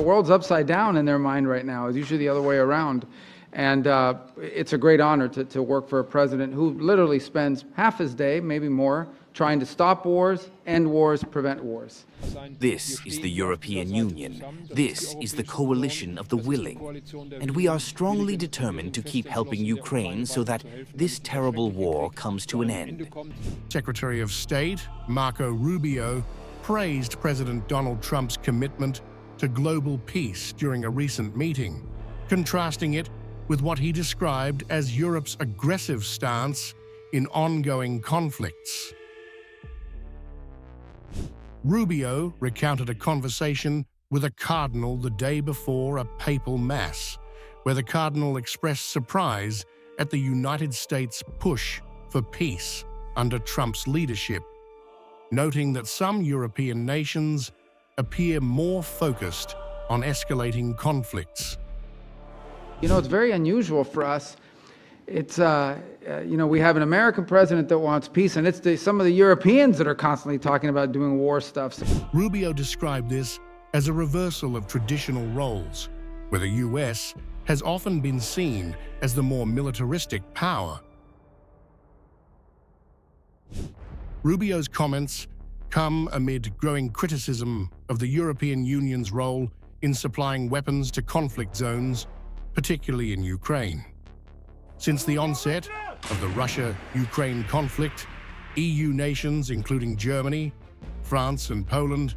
world's upside down in their mind right now. It's usually the other way around. And it's a great honor to work for a president who literally spends half his day, maybe more, trying to stop wars, end wars, prevent wars. This is the European Union. This is the coalition of the willing. And we are strongly determined to keep helping Ukraine so that this terrible war comes to an end. Secretary of State Marco Rubio praised President Donald Trump's commitment to global peace during a recent meeting, contrasting it with what he described as Europe's aggressive stance in ongoing conflicts. Rubio recounted a conversation with a cardinal the day before a papal mass, where the cardinal expressed surprise at the United States' push for peace under Trump's leadership, noting that some European nations appear more focused on escalating conflicts. You know, it's very unusual for us. It's, you know, we have an American president that wants peace, and it's some of the Europeans that are constantly talking about doing war stuff. Rubio described this as a reversal of traditional roles, where the U.S. has often been seen as the more militaristic power. Rubio's comments come amid growing criticism of the European Union's role in supplying weapons to conflict zones, particularly in Ukraine. Since the onset of the Russia-Ukraine conflict, EU nations, including Germany, France, and Poland,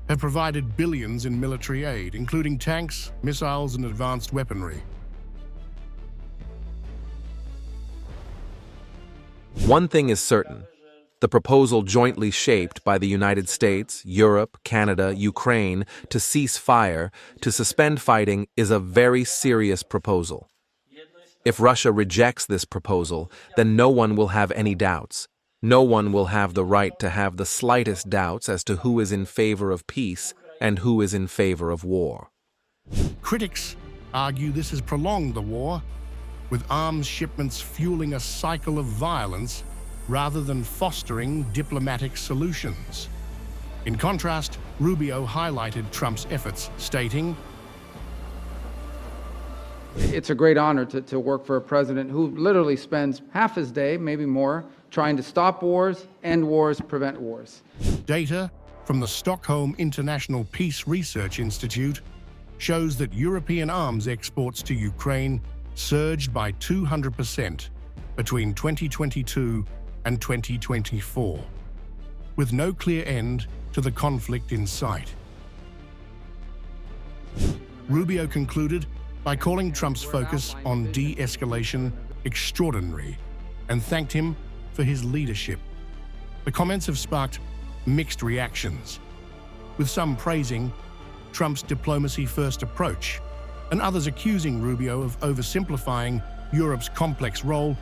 have provided billions in military aid, including tanks, missiles, and advanced weaponry. One thing is certain. The proposal jointly shaped by the United States, Europe, Canada, Ukraine to cease fire, to suspend fighting, is a very serious proposal. If Russia rejects this proposal, then no one will have any doubts. No one will have the right to have the slightest doubts as to who is in favor of peace and who is in favor of war. Critics argue this has prolonged the war, with arms shipments fueling a cycle of violence rather than fostering diplomatic solutions. In contrast, Rubio highlighted Trump's efforts, stating, It's a great honor to work for a president who literally spends half his day, maybe more, trying to stop wars, end wars, prevent wars. Data from the Stockholm International Peace Research Institute shows that European arms exports to Ukraine surged by 200% between 2022 and 2024, with no clear end to the conflict in sight. Rubio concluded by calling Trump's focus on de-escalation extraordinary and thanked him for his leadership. The comments have sparked mixed reactions, with some praising Trump's diplomacy-first approach and others accusing Rubio of oversimplifying Europe's complex role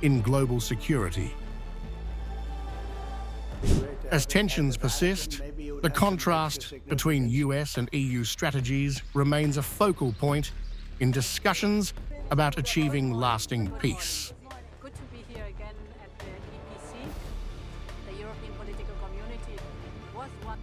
in global security. As tensions persist, the contrast between US and EU strategies remains a focal point in discussions about achieving lasting peace. Good to be here again at the EPC. The European Political Community was one.